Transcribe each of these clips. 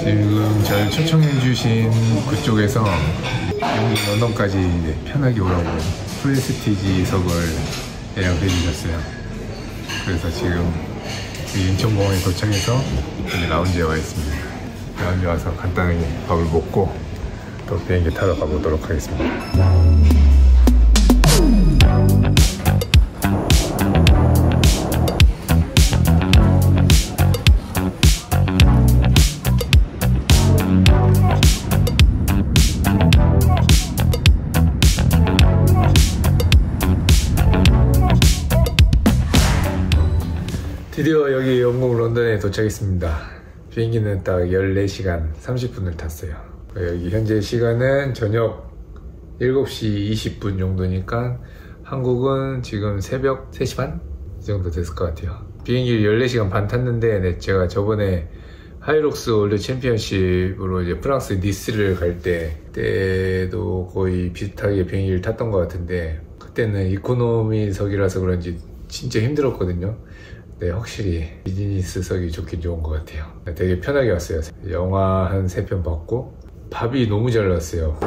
지금 절 초청해주신 그쪽에서 여기 런던까지 이제 편하게 오라고 프레스티지석을 예약해 주셨어요. 그래서 지금 인천공항에 도착해서 여기 라운지에 와 있습니다. 라운지 와서 간단하게 밥을 먹고 또 비행기 타러 가보도록 하겠습니다. 드디어 여기 영국 런던에 도착했습니다. 비행기는 딱 14시간 30분을 탔어요. 여기 현재 시간은 저녁 7시 20분 정도니까 한국은 지금 새벽 3시 반? 이 정도 됐을 것 같아요. 비행기를 14시간 반 탔는데 제가 저번에 하이록스 월드 챔피언십으로 이제 프랑스 니스를 갈 때도 거의 비슷하게 비행기를 탔던 것 같은데 그때는 이코노미석이라서 그런지 진짜 힘들었거든요. 네, 확실히 비즈니스석이 좋긴 좋은 것 같아요. 되게 편하게 왔어요. 영화 한 3편 봤고 밥이 너무 잘 나왔어요.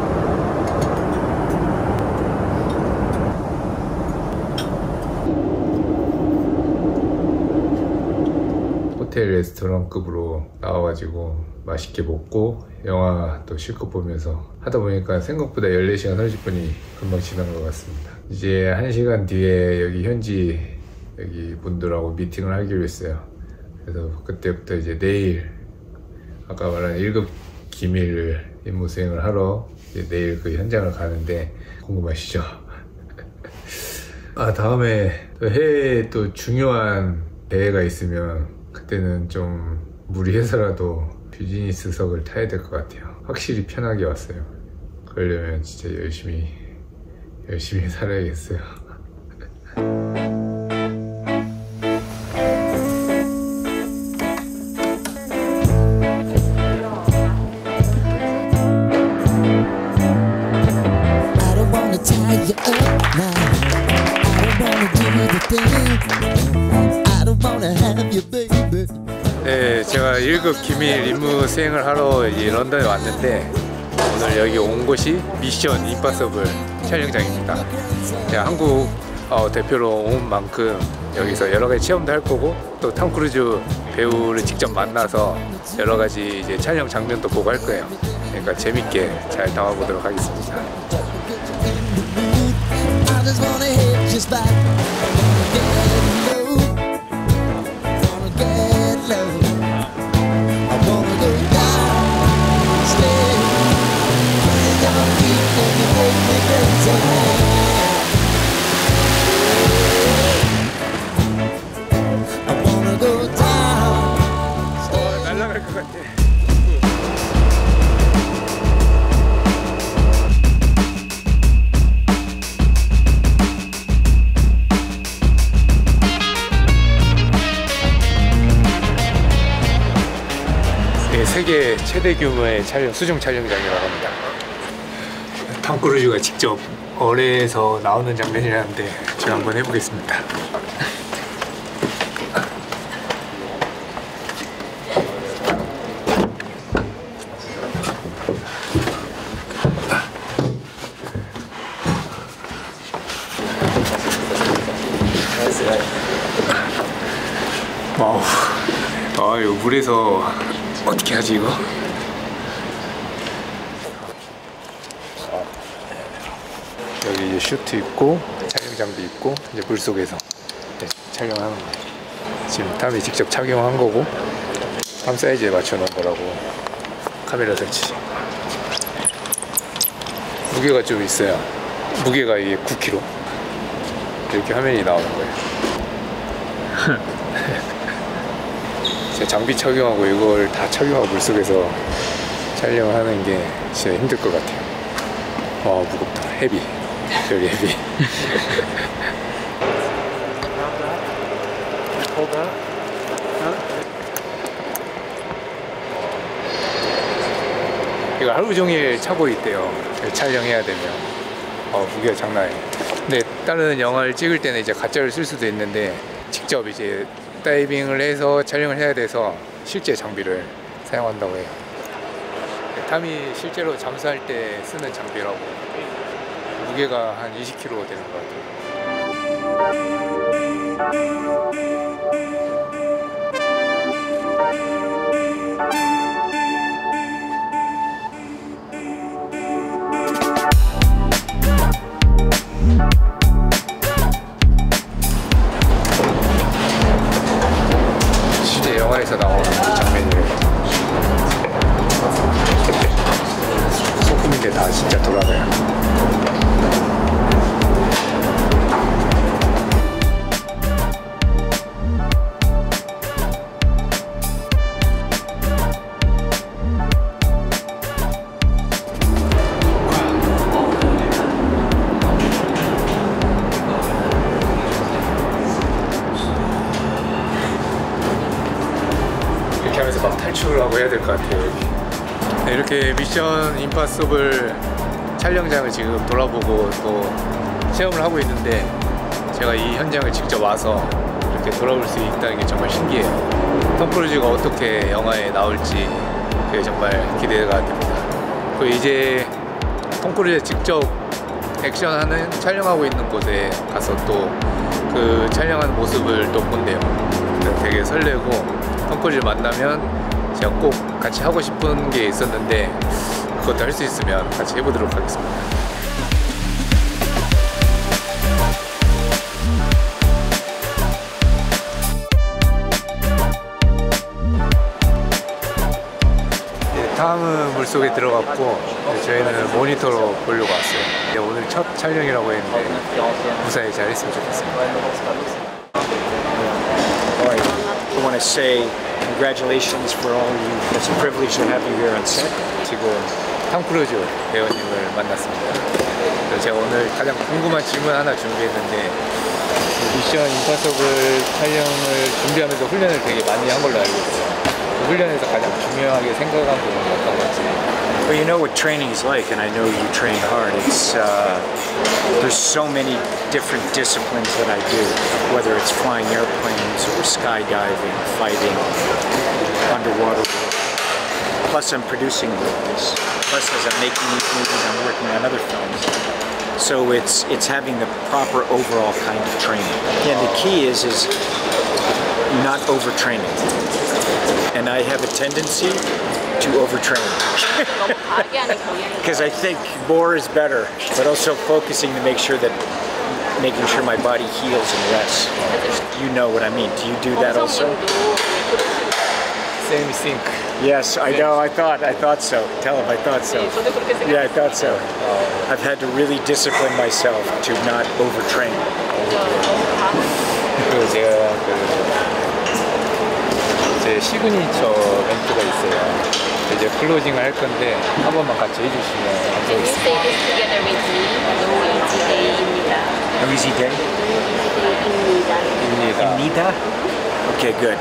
호텔 레스토랑급으로 나와가지고 맛있게 먹고 영화 또 실컷 보면서 하다 보니까 생각보다 14시간 30분이 금방 지난 것 같습니다. 이제 1시간 뒤에 여기 현지 여기 분들하고 미팅을 하기로 했어요. 그래서 그때부터 이제 내일 아까 말한 1급 기밀 임무 수행을 하러 이제 내일 그 현장을 가는데 궁금하시죠? 다음에 또 해외에 또 중요한 대회가 있으면 그때는 좀 무리해서라도 비즈니스석을 타야 될 것 같아요. 확실히 편하게 왔어요. 그러려면 진짜 열심히 살아야겠어요. 네, 제가 1급 기밀 임무 수행을 하러 이 런던에 왔는데 오늘 여기 온 곳이 미션 임파서블 촬영장입니다. 제가 한국 대표로 온 만큼 여기서 여러가지 체험도 할 거고 또 톰 크루즈 배우를 직접 만나서 여러가지 이제 촬영 장면도 보고 할 거예요. 그러니까 재밌게 잘 담아보도록 하겠습니다. 날아갈 것 같아. 세계 최대 규모의 수중 촬영장이라고 합니다. 톰 크루즈가 직접 어뢰에서 나오는 장면이라는데 제가 한번 해보겠습니다. 이거 물에서 어떻게 하지 이거? 여기 이제 슈트 있고 촬영장도 있고 이제 물속에서 촬영하는 거예요. 지금 탐이 직접 착용한 거고 탐 사이즈에 맞춰 놓은 거라고. 카메라 설치. 무게가 좀 있어요. 무게가 이게 9kg. 이렇게 화면이 나오는 거예요. 제가 장비 착용하고 이걸 다 착용하고 물속에서 촬영하는 게 진짜 힘들 것 같아요. 무겁다. 헤비. very heavy. 이거 하루 종일 차고 있대요. 촬영해야 되면. 무게가 장난 아니에요. 근데 다른 영화를 찍을 때는 이제 가짜를 쓸 수도 있는데 직접 이제 다이빙을 해서 촬영을 해야 돼서 실제 장비를 사용한다고 해요. 탐이 실제로 잠수할 때 쓰는 장비라고. 무게가 한 20kg 되는 것 같아요. 실제 영화에서 나오는 장면이에요. 소품인데 다 진짜 돌아가요. 이렇게 하면서 막 탈출을 하고 해야 될 것 같아요. 네, 이렇게 미션 임파서블 촬영장을 지금 돌아보고 또 체험을 하고 있는데 제가 이 현장을 직접 와서 이렇게 돌아볼 수 있다는 게 정말 신기해요. 톰 크루즈가 어떻게 영화에 나올지 그게 정말 기대가 됩니다. 그리고 이제 톰 크루즈 직접 액션하는 촬영하고 있는 곳에 가서 또 그 촬영하는 모습을 또 본대요. 되게 설레고 톰 크루즈 만나면 제가 꼭 같이 하고 싶은 게 있었는데 그것도 할 수 있으면 같이 해보도록 하겠습니다. 다음은 물속에 들어갔고 저희는 모니터로 보려고 왔어요. 오늘 첫 촬영이라고 했는데 무사히 잘 했으면 좋겠습니다. I want to say congratulations for all of you. It's a privilege to have you here on set. 지금 톰 크루즈 배우님을 만났습니다. 그래서 제가 오늘 가장 궁금한 질문 하나 준비했는데 미션 임파서블 촬영을 준비하면서 훈련을 되게 많이 한 걸로 알고 있어요. 그 훈련에서 가장 중요하게 생각한 부분은 어떤 건지. Well, you know what training is like, and I know you train hard. It's there's so many different disciplines that I do, whether it's flying airplanes or skydiving, fighting, underwater. Plus, I'm producing movies. Plus, as I'm making these movies, I'm working on other films. So it's having the proper overall kind of training. And the key is not overtraining. And I have a tendency to overtrain. Because I think more is better, but also focusing to make sure my body heals and rests. You know what I mean. Do you do that also? Same thing. Yes, I know. I thought so. Tell him I thought so. Yeah, I thought so. I've had to really discipline myself to not overtrain. 그리고 제가 제 시그니처 멘트가 있어요. 이제 클로징을 할 건데 한 번만 같이 해주시면 감사하겠습니다. No easy day? 입니다. Okay, good.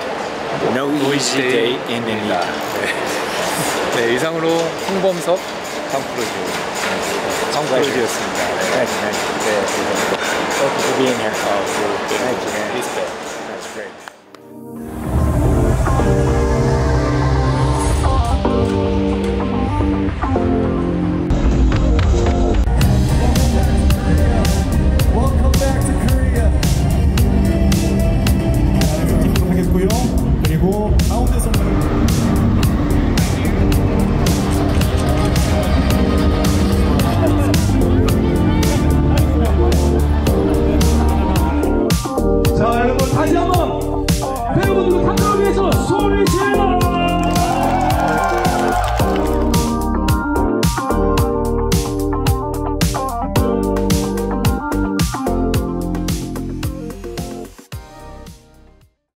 No easy day in India. 네, 이상으로 홍범석 톰 크루즈였습니다. Thank you, man. 네, Thank you for being here. Thank you, man. That's great.